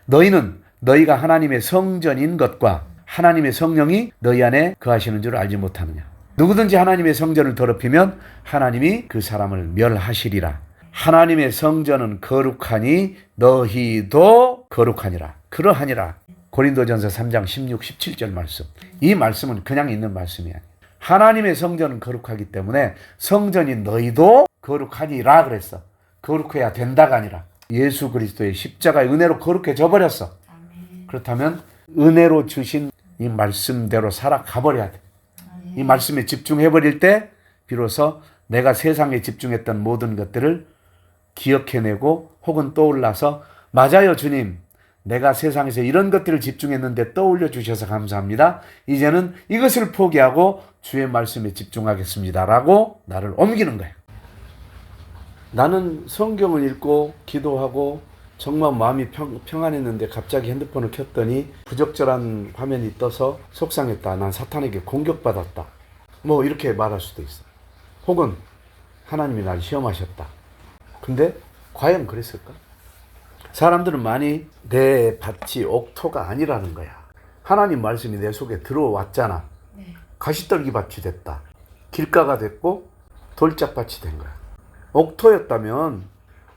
너희는 너희가 하나님의 성전인 것과 하나님의 성령이 너희 안에 거하시는 줄 알지 못하느냐. 누구든지 하나님의 성전을 더럽히면 하나님이 그 사람을 멸하시리라. 하나님의 성전은 거룩하니 너희도 거룩하니라. 그러하니라. 고린도전서 3장 16, 17절 말씀. 이 말씀은 그냥 있는 말씀이 아니에요. 하나님의 성전은 거룩하기 때문에 성전인 너희도 거룩하니라 그랬어. 거룩해야 된다가 아니라 예수 그리스도의 십자가의 은혜로 거룩해져 버렸어. 그렇다면 은혜로 주신 이 말씀대로 살아가 버려야 돼. 이 말씀에 집중해 버릴 때 비로소 내가 세상에 집중했던 모든 것들을 기억해내고 혹은 떠올라서 맞아요 주님, 내가 세상에서 이런 것들을 집중했는데 떠올려 주셔서 감사합니다. 이제는 이것을 포기하고 주의 말씀에 집중하겠습니다 라고 나를 옮기는 거야. 나는 성경을 읽고 기도하고 정말 마음이 평안했는데 갑자기 핸드폰을 켰더니 부적절한 화면이 떠서 속상했다. 난 사탄에게 공격받았다. 뭐 이렇게 말할 수도 있어. 혹은 하나님이 나를 시험하셨다. 근데 과연 그랬을까? 사람들은 많이 내 밭이 옥토가 아니라는 거야. 하나님 말씀이 내 속에 들어왔잖아. 가시떨기 밭이 됐다. 길가가 됐고 돌짝밭이 된 거야. 옥토였다면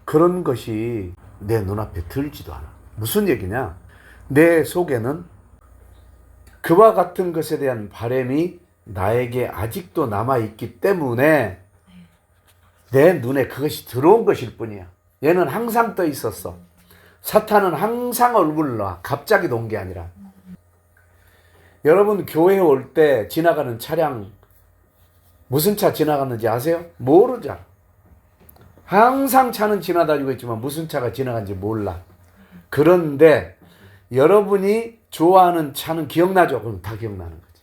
그런 것이 내 눈앞에 들지도 않아. 무슨 얘기냐? 내 속에는 그와 같은 것에 대한 바람이 나에게 아직도 남아있기 때문에 내 눈에 그것이 들어온 것일 뿐이야. 얘는 항상 떠 있었어. 사탄은 항상 얼굴을 놔. 갑자기 놓은 게 아니라. 여러분 교회에 올 때 지나가는 차량 무슨 차 지나갔는지 아세요? 모르잖아. 항상 차는 지나다니고 있지만 무슨 차가 지나간지 몰라. 그런데 여러분이 좋아하는 차는 기억나죠? 그럼 다 기억나는 거지.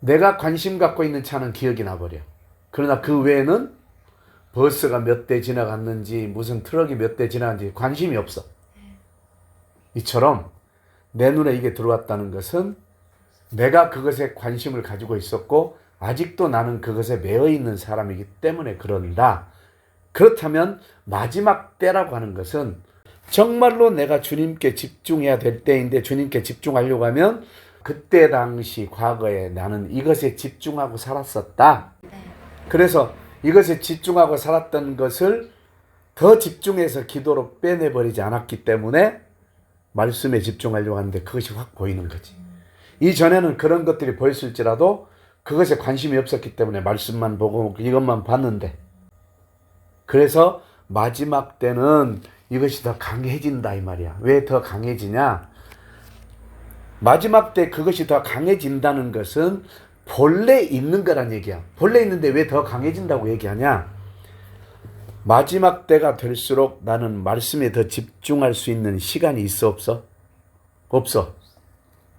내가 관심 갖고 있는 차는 기억이 나버려. 그러나 그 외에는 버스가 몇 대 지나갔는지 무슨 트럭이 몇 대 지나갔는지 관심이 없어. 이처럼 내 눈에 이게 들어왔다는 것은 내가 그것에 관심을 가지고 있었고 아직도 나는 그것에 매여 있는 사람이기 때문에 그런다. 그렇다면 마지막 때라고 하는 것은 정말로 내가 주님께 집중해야 될 때인데 주님께 집중하려고 하면 그때 당시 과거에 나는 이것에 집중하고 살았었다. 그래서 이것에 집중하고 살았던 것을 더 집중해서 기도로 빼내버리지 않았기 때문에 말씀에 집중하려고 하는데 그것이 확 보이는 거지. 이전에는 그런 것들이 보였을지라도 그것에 관심이 없었기 때문에 말씀만 보고 이것만 봤는데, 그래서 마지막 때는 이것이 더 강해진다 이 말이야. 왜 더 강해지냐? 마지막 때 그것이 더 강해진다는 것은 본래 있는 거란 얘기야. 본래 있는데 왜 더 강해진다고 얘기하냐? 마지막 때가 될수록 나는 말씀에 더 집중할 수 있는 시간이 있어 없어? 없어.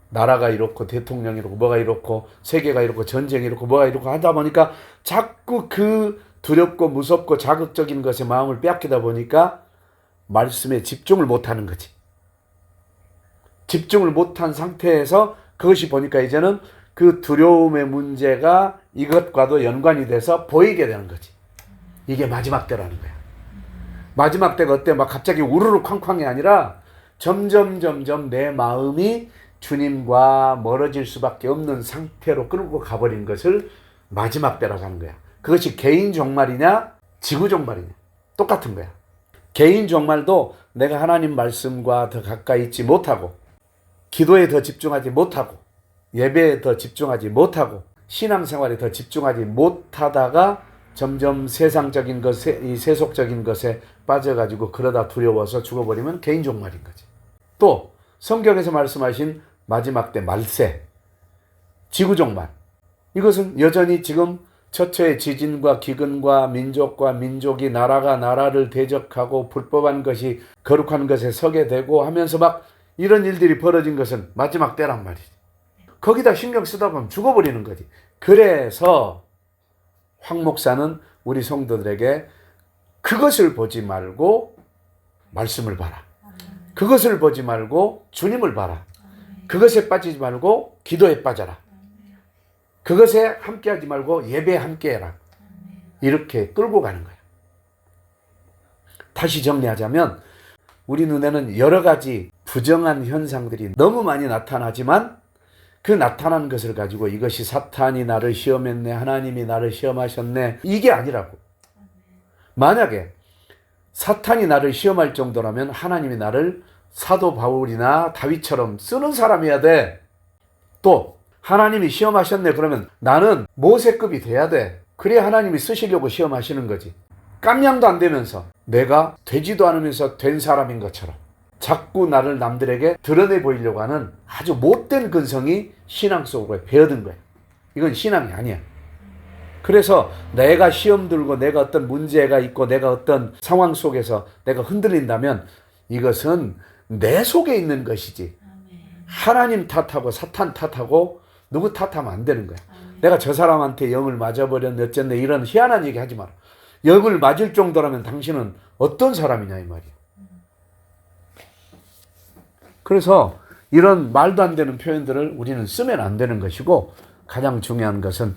나라가 이렇고 대통령이 이렇고 뭐가 이렇고 세계가 이렇고 전쟁이 이렇고 뭐가 이렇고 하다 보니까 자꾸 그 두렵고 무섭고 자극적인 것에 마음을 빼앗기다 보니까 말씀에 집중을 못하는 거지. 집중을 못한 상태에서 그것이 보니까 이제는 그 두려움의 문제가 이것과도 연관이 돼서 보이게 되는 거지. 이게 마지막 때라는 거야. 마지막 때가 어때? 막 갑자기 우르르 쾅쾅이 아니라 점점 내 마음이 주님과 멀어질 수밖에 없는 상태로 끌고 가버린 것을 마지막 때라고 하는 거야. 그것이 개인 종말이냐 지구 종말이냐 똑같은 거야. 개인 종말도 내가 하나님 말씀과 더 가까이 있지 못하고 기도에 더 집중하지 못하고 예배에 더 집중하지 못하고 신앙생활에 더 집중하지 못하다가 점점 세상적인 것에 이 세속적인 것에 빠져가지고 그러다 두려워서 죽어버리면 개인 종말인 거지. 또 성경에서 말씀하신 마지막 때 말세 지구 종말, 이것은 여전히 지금 처처의 지진과 기근과 민족과 민족이 나라가 나라를 대적하고 불법한 것이 거룩한 것에 서게 되고 하면서 막 이런 일들이 벌어진 것은 마지막 때란 말이지. 거기다 신경 쓰다 보면 죽어버리는 거지. 그래서 황 목사는 우리 성도들에게 그것을 보지 말고 말씀을 봐라. 그것을 보지 말고 주님을 봐라. 그것에 빠지지 말고 기도에 빠져라. 그것에 함께하지 말고 예배에 함께해라. 이렇게 끌고 가는 거야. 다시 정리하자면 우리 눈에는 여러 가지 부정한 현상들이 너무 많이 나타나지만 그 나타난 것을 가지고 이것이 사탄이 나를 시험했네, 하나님이 나를 시험하셨네, 이게 아니라고. 만약에 사탄이 나를 시험할 정도라면 하나님이 나를 사도 바울이나 다윗처럼 쓰는 사람이어야 돼. 또 하나님이 시험하셨네 그러면 나는 모세급이 돼야 돼. 그래야 하나님이 쓰시려고 시험하시는 거지. 깜냥도 안 되면서 내가 되지도 않으면서 된 사람인 것처럼 자꾸 나를 남들에게 드러내 보이려고 하는 아주 못된 근성이 신앙 속으로 배어든 거야. 이건 신앙이 아니야. 그래서 내가 시험 들고 내가 어떤 문제가 있고 내가 어떤 상황 속에서 내가 흔들린다면 이것은 내 속에 있는 것이지 하나님 탓하고 사탄 탓하고 누구 탓하면 안 되는 거야. 내가 저 사람한테 영을 맞아버렸네 어쨌네 이런 희한한 얘기 하지 마라. 영을 맞을 정도라면 당신은 어떤 사람이냐 이 말이야. 그래서 이런 말도 안 되는 표현들을 우리는 쓰면 안 되는 것이고 가장 중요한 것은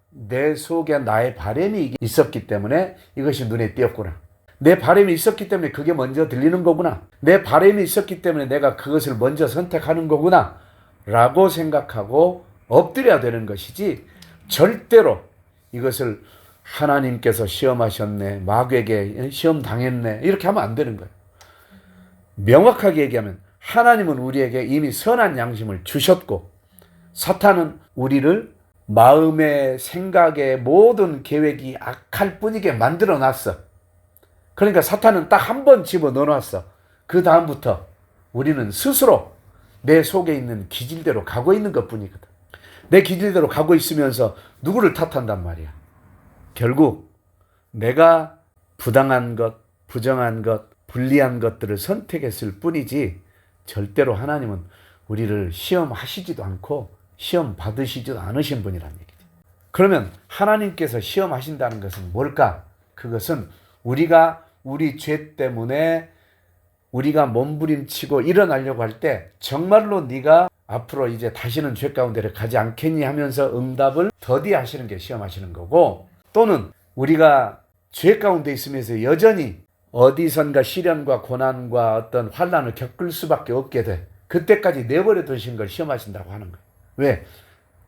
내 속에 나의 바람이 있었기 때문에 이것이 눈에 띄었구나. 내 바람이 있었기 때문에 그게 먼저 들리는 거구나. 내 바람이 있었기 때문에 내가 그것을 먼저 선택하는 거구나 라고 생각하고 엎드려야 되는 것이지 절대로 이것을 하나님께서 시험하셨네, 마귀에게 시험 당했네 이렇게 하면 안 되는 거예요. 명확하게 얘기하면 하나님은 우리에게 이미 선한 양심을 주셨고 사탄은 우리를 마음의 생각의 모든 계획이 악할 뿐이게 만들어 놨어. 그러니까 사탄은 딱 한 번 집어넣어 놨어. 그 다음부터 우리는 스스로 내 속에 있는 기질대로 가고 있는 것 뿐이거든. 내 기질대로 가고 있으면서 누구를 탓한단 말이야. 결국 내가 부당한 것, 부정한 것, 불리한 것들을 선택했을 뿐이지 절대로 하나님은 우리를 시험하시지도 않고 시험 받으시지도 않으신 분이란 얘기죠. 그러면 하나님께서 시험하신다는 것은 뭘까? 그것은 우리가 우리 죄 때문에 우리가 몸부림치고 일어나려고 할 때 정말로 네가 앞으로 이제 다시는 죄 가운데를 가지 않겠니 하면서 응답을 더디하시는 게 시험하시는 거고 또는 우리가 죄 가운데 있으면서 여전히 어디선가 시련과 고난과 어떤 환난을 겪을 수밖에 없게 돼. 그때까지 내버려 두신 걸 시험하신다고 하는 거예요. 왜?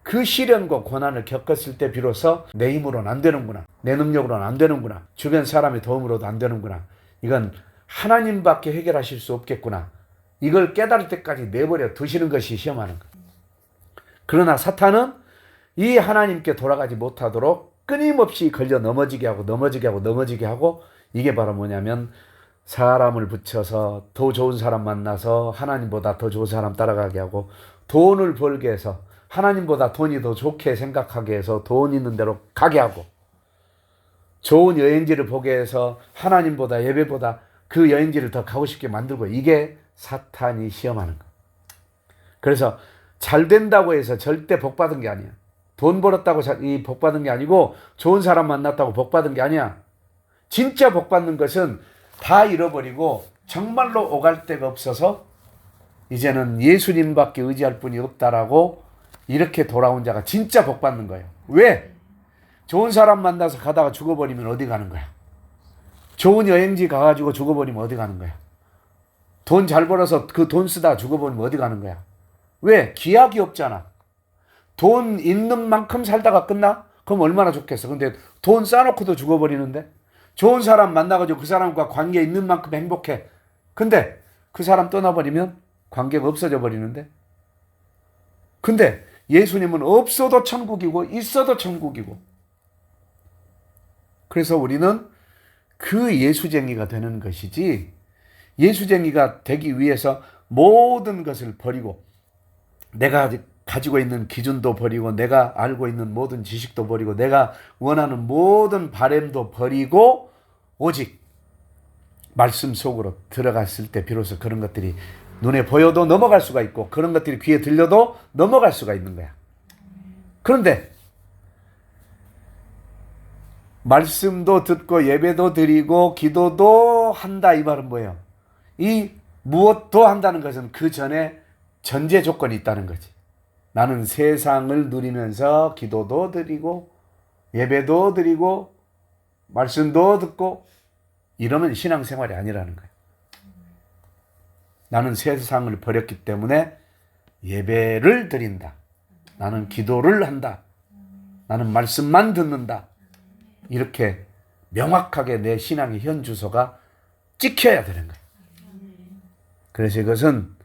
그 시련과 고난을 겪었을 때 비로소 내 힘으로는 안 되는구나. 내 능력으로는 안 되는구나. 주변 사람의 도움으로도 안 되는구나. 이건 하나님밖에 해결하실 수 없겠구나. 이걸 깨달을 때까지 내버려 두시는 것이 시험하는 거예요. 그러나 사탄은 이 하나님께 돌아가지 못하도록 끊임없이 걸려 넘어지게 하고 이게 바로 뭐냐면 사람을 붙여서 더 좋은 사람 만나서 하나님보다 더 좋은 사람 따라가게 하고 돈을 벌게 해서 하나님보다 돈이 더 좋게 생각하게 해서 돈 있는 대로 가게 하고 좋은 여행지를 보게 해서 하나님보다 예배보다 그 여행지를 더 가고 싶게 만들고 이게 사탄이 시험하는 거. 그래서 잘 된다고 해서 절대 복 받은 게 아니야. 돈 벌었다고 이 복 받은 게 아니고 좋은 사람 만났다고 복 받은 게 아니야. 진짜 복 받는 것은 다 잃어버리고 정말로 오갈 데가 없어서 이제는 예수님밖에 의지할 분이 없다라고 이렇게 돌아온 자가 진짜 복 받는 거예요. 왜? 좋은 사람 만나서 가다가 죽어버리면 어디 가는 거야? 좋은 여행지 가가지고 죽어버리면 어디 가는 거야? 돈 잘 벌어서 그 돈 쓰다가 죽어버리면 어디 가는 거야? 왜? 기약이 없잖아. 돈 있는 만큼 살다가 끝나? 그럼 얼마나 좋겠어. 근데 돈 쌓아놓고도 죽어버리는데? 좋은 사람 만나가지고 그 사람과 관계 있는 만큼 행복해. 근데 그 사람 떠나버리면 관계가 없어져 버리는데? 근데 예수님은 없어도 천국이고 있어도 천국이고. 그래서 우리는 그 예수쟁이가 되는 것이지 예수쟁이가 되기 위해서 모든 것을 버리고 내가 가지고 있는 기준도 버리고 내가 알고 있는 모든 지식도 버리고 내가 원하는 모든 바램도 버리고 오직 말씀 속으로 들어갔을 때 비로소 그런 것들이 눈에 보여도 넘어갈 수가 있고 그런 것들이 귀에 들려도 넘어갈 수가 있는 거야. 그런데 말씀도 듣고 예배도 드리고 기도도 한다 이 말은 뭐예요? 이 무엇도 한다는 것은 그 전에 전제 조건이 있다는 거지. 나는 세상을 누리면서 기도도 드리고 예배도 드리고 말씀도 듣고 이러면 신앙생활이 아니라는 거예요. 나는 세상을 버렸기 때문에 예배를 드린다. 나는 기도를 한다. 나는 말씀만 듣는다. 이렇게 명확하게 내 신앙의 현 주소가 찍혀야 되는 거예요. 그래서 이것은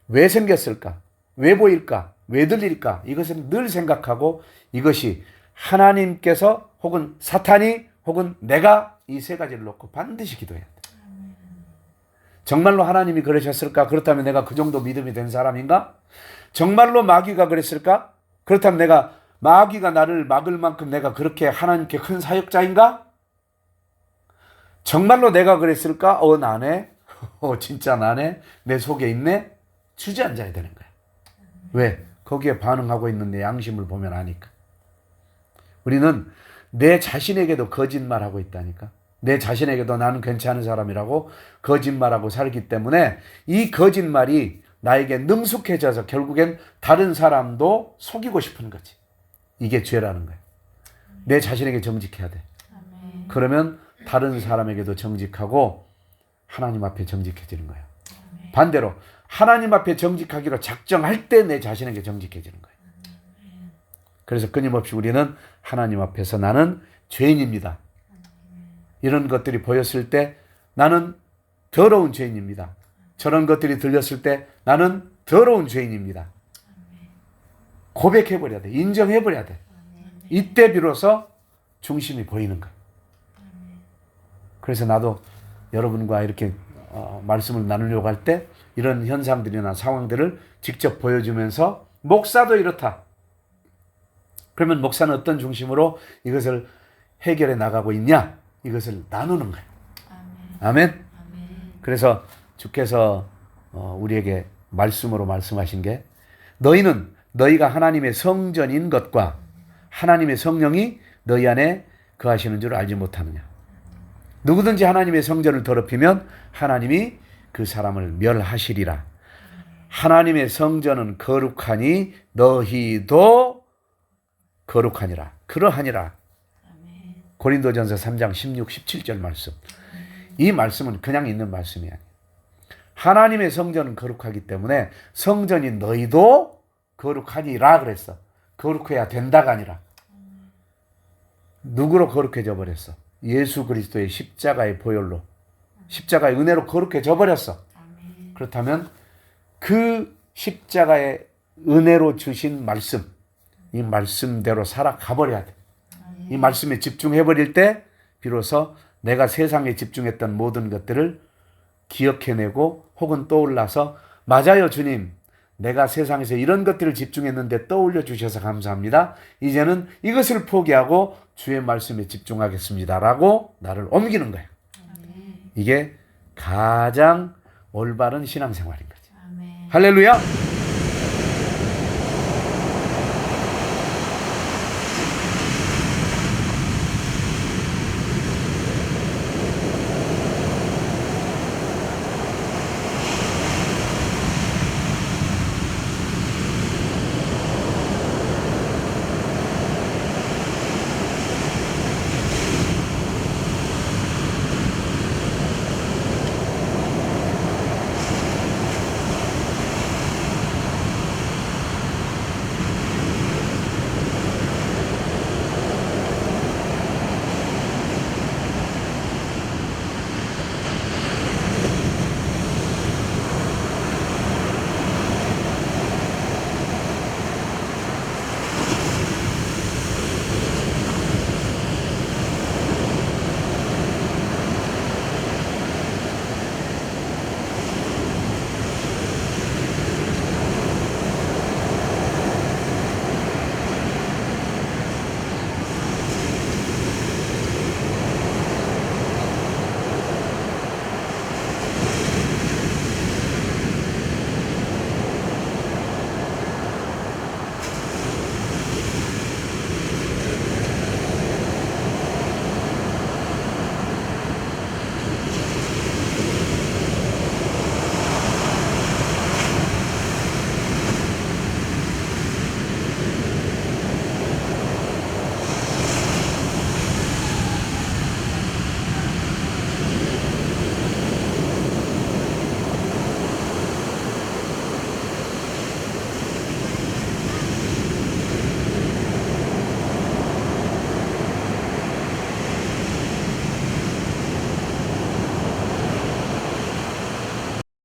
왜 생겼을까? 왜 보일까? 왜 들릴까? 이것을 늘 생각하고 이것이 하나님께서 혹은 사탄이 혹은 내가 이 세 가지를 놓고 반드시 기도해야 돼. 정말로 하나님이 그러셨을까? 그렇다면 내가 그 정도 믿음이 된 사람인가? 정말로 마귀가 그랬을까? 그렇다면 내가 마귀가 나를 막을 만큼 내가 그렇게 하나님께 큰 사역자인가? 정말로 내가 그랬을까? 나네? 진짜 나네? 내 속에 있네? 주저앉아야 되는 거야. 왜? 거기에 반응하고 있는 내 양심을 보면 아니까. 우리는 내 자신에게도 거짓말하고 있다니까. 내 자신에게도 나는 괜찮은 사람이라고 거짓말하고 살기 때문에 이 거짓말이 나에게 능숙해져서 결국엔 다른 사람도 속이고 싶은 거지. 이게 죄라는 거예요. 내 자신에게 정직해야 돼. 그러면 다른 사람에게도 정직하고 하나님 앞에 정직해지는 거예요. 반대로 하나님 앞에 정직하기로 작정할 때 내 자신에게 정직해지는 거예요. 그래서 끊임없이 우리는 하나님 앞에서 나는 죄인입니다. 이런 것들이 보였을 때 나는 더러운 죄인입니다. 저런 것들이 들렸을 때 나는 더러운 죄인입니다. 고백해버려야 돼. 인정해버려야 돼. 이때 비로소 중심이 보이는 거예요. 그래서 나도 여러분과 이렇게 말씀을 나누려고 할 때 이런 현상들이나 상황들을 직접 보여주면서 목사도 이렇다. 그러면 목사는 어떤 중심으로 이것을 해결해 나가고 있냐? 이것을 나누는 거예요. 아멘. 그래서 주께서 우리에게 말씀으로 말씀하신 게 너희는 너희가 하나님의 성전인 것과 하나님의 성령이 너희 안에 거하시는 줄 알지 못하느냐. 누구든지 하나님의 성전을 더럽히면 하나님이 그 사람을 멸하시리라. 하나님의 성전은 거룩하니 너희도 거룩하니라. 그러하니라. 고린도전서 3장 16, 17절 말씀. 이 말씀은 그냥 있는 말씀이 아니에요. 하나님의 성전은 거룩하기 때문에 성전인 너희도 거룩하니라 그랬어. 거룩해야 된다가 아니라. 누구로 거룩해져 버렸어? 예수 그리스도의 십자가의 보혈로. 십자가의 은혜로 거룩해져 버렸어. 그렇다면 그 십자가의 은혜로 주신 말씀, 이 말씀대로 살아가 버려야 돼. 이 말씀에 집중해버릴 때 비로소 내가 세상에 집중했던 모든 것들을 기억해내고 혹은 떠올라서 맞아요 주님, 내가 세상에서 이런 것들을 집중했는데 떠올려 주셔서 감사합니다. 이제는 이것을 포기하고 주의 말씀에 집중하겠습니다 라고 나를 옮기는 거예요. 이게 가장 올바른 신앙생활인 거죠. 할렐루야.